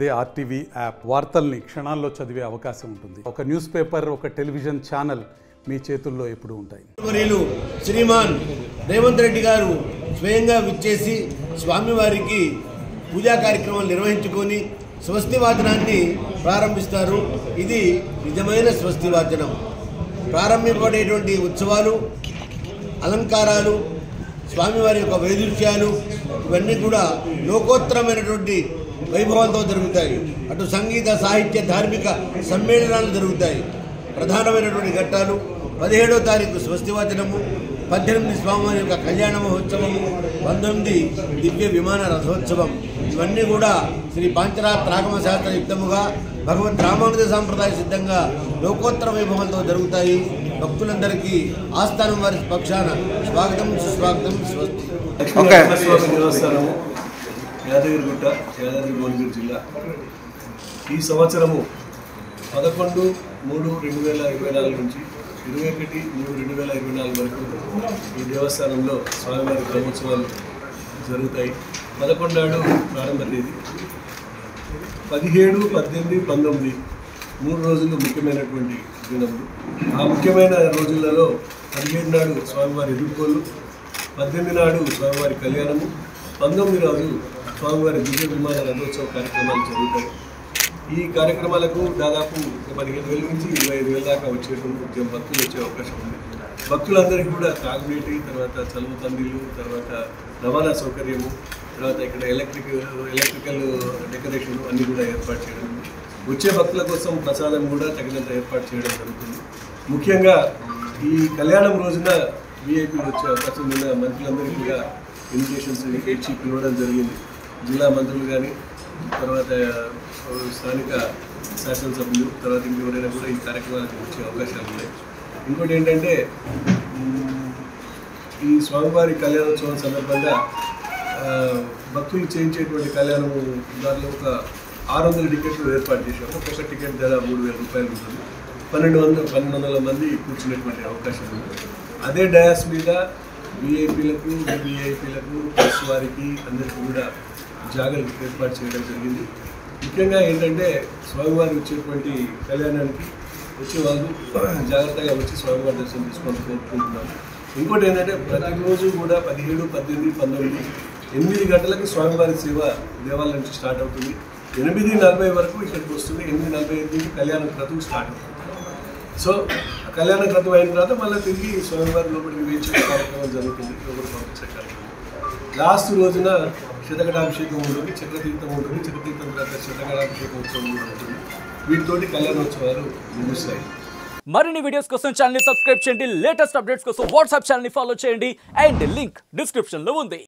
అదే RTV app వార్తల్ని క్షణాల్లో చదివే అవకాశం ఉంటుంది. ఒక న్యూస్ పేపర్, ఒక టెలివిజన్ ఛానల్ మీ చేతుల్లో ఎప్పుడూ ఉంటాయి. శ్రీమాన్ రేవంత్ రెడ్డి గారు స్వయంగా విచ్చేసి స్వామివారికి పూజా కార్యక్రమాలు నిర్వహించుకొని స్వస్తివాచనాన్ని ప్రారంభిస్తారు. ఇది నిజమైన స్వస్తివాచనం. ప్రారంభింపబడేటువంటి ఉత్సవాలు, అలంకారాలు, స్వామివారి యొక్క వైదుష్యాలు ఇవన్నీ కూడా లోకోత్తరమైనటువంటి వైభవంతో జరుగుతాయి. అటు సంగీత, సాహిత్య, ధార్మిక సమ్మేళనాలు జరుగుతాయి. ప్రధానమైనటువంటి ఘట్టాలు 17వ తారీఖు స్వస్తివాచనము, 18 స్వామివారి యొక్క కళ్యాణ మహోత్సవము, 19 దివ్య విమాన రథోత్సవం. ఇవన్నీ కూడా శ్రీ పాంచరాత్ర ఆగమ శాస్త్ర యుక్తముగా భగవద్ రామానుజ సాంప్రదాయ సిద్ధంగా లోకోత్తర వైభవంతో జరుగుతాయి. భక్తులందరికీ ఆస్థానం వారి పక్షాన స్వాగతం, సుస్వాగతం, స్వస్తి. దేవస్థానము యాదగిరిగుట్ట, యాదాద్రి భువనగిరి జిల్లా. ఈ సంవత్సరము 11/3/2024 నుంచి 21/3/2024 వరకు ఈ దేవస్థానంలో స్వామివారి బ్రహ్మోత్సవాలు జరుగుతాయి. 11 నాడు ప్రారంభ తేదీ, 17, 18, 19 3 రోజులు ముఖ్యమైనటువంటి దినములు. ఆ ముఖ్యమైన రోజులలో 17 నాడు స్వామివారి ఎదుర్కోళ్ళు, 18 నాడు స్వామివారి కళ్యాణము, 19 రోజు స్వామివారి దివ్య విమాన రథోత్సవ కార్యక్రమాలు జరుగుతాయి. ఈ కార్యక్రమాలకు దాదాపు 15,000 నుంచి 25,000 దాకా వచ్చేటువంటి భక్తులు వచ్చే అవకాశం ఉంది. భక్తులందరికీ కూడా తాగునీటి, తర్వాత చలువ తండ్రిలు, తర్వాత రవాణా సౌకర్యము, తర్వాత ఇక్కడ ఎలక్ట్రికల్ డెకరేషన్ అన్నీ కూడా ఏర్పాటు చేయడం. వచ్చే భక్తుల కోసం ప్రసాదం కూడా తగినంత ఏర్పాటు చేయడం జరుగుతుంది. ముఖ్యంగా ఈ కళ్యాణం రోజున విఐపీలు వచ్చే అవకాశం ఉన్న మంత్రులందరికీ కూడా ఇన్విటేషన్స్ ఇచ్చి పిలవడం జరిగింది. జిల్లా మంత్రులు కానీ, తర్వాత స్థానిక శాసనసభ్యులు, తర్వాత ఇంకెవరైనా కూడా ఈ కార్యక్రమాలకు వచ్చే అవకాశాలు ఉన్నాయి. ఇంకోటి ఏంటంటే, ఈ స్వామివారి కళ్యాణోత్సవం సందర్భంగా భక్తులు చేయించేటువంటి కళ్యాణం దానిలో ఒక 600 టికెట్లు ఏర్పాటు చేశాము. ఒక్కొక్క టికెట్ ధర 3,000 రూపాయలు ఉంటుంది. 1,200 మంది కూర్చునేటువంటి అవకాశం ఉంది. అదే డయాస్ మీద విఐపీలకు, వివిఐపీలకు, ప్రెస్ వారికి అందరికీ కూడా జాగ్రత్త ఏర్పాటు చేయడం జరిగింది. ముఖ్యంగా ఏంటంటే, స్వామివారి వచ్చేటువంటి కళ్యాణానికి వచ్చే వాళ్ళు జాగ్రత్తగా వచ్చి స్వామివారి దర్శనం తీసుకోవాలని కోరుకుంటున్నాను. ఇంకోటి ఏంటంటే, ప్రతిరోజు కూడా 17, 18, 19 8 గంటలకు స్వామివారి సేవ దేవాలయం నుంచి స్టార్ట్ అవుతుంది. 8:40 వరకు ఇక్కడికి వస్తుంది. 8:45 నుంచి కళ్యాణ క్రతువు స్టార్ట్ అవుతుంది. సో కళ్యాణ క్రతువు అయిన తర్వాత మళ్ళీ తిరిగి స్వామివారి లోపలికి వేయించే కార్యక్రమం జరుగుతుంది. లోపలి పంపించే కార్యక్రమం. లాస్ట్ రోజున శతకటాభిషేకం ఉంటుంది, చక్రతీర్థం ఉంటుంది. చక్రతీర్థం తర్వాత శతకటాభిషేకం ఉత్సవం కూడా ఉంటుంది. వీటితోటి కళ్యాణోత్సవాలు ముగుస్తాయి. మరిన్ని వీడియోస్ కోసం ఛానల్ ని సబ్స్క్రైబ్ చేయండి. లేటెస్ట్ అప్డేట్స్ కోసం వాట్సాప్ ఛానల్ ని ఫాలో చేయండి. అండ్ లింక్ డిస్క్రిప్షన్ లో ఉంది.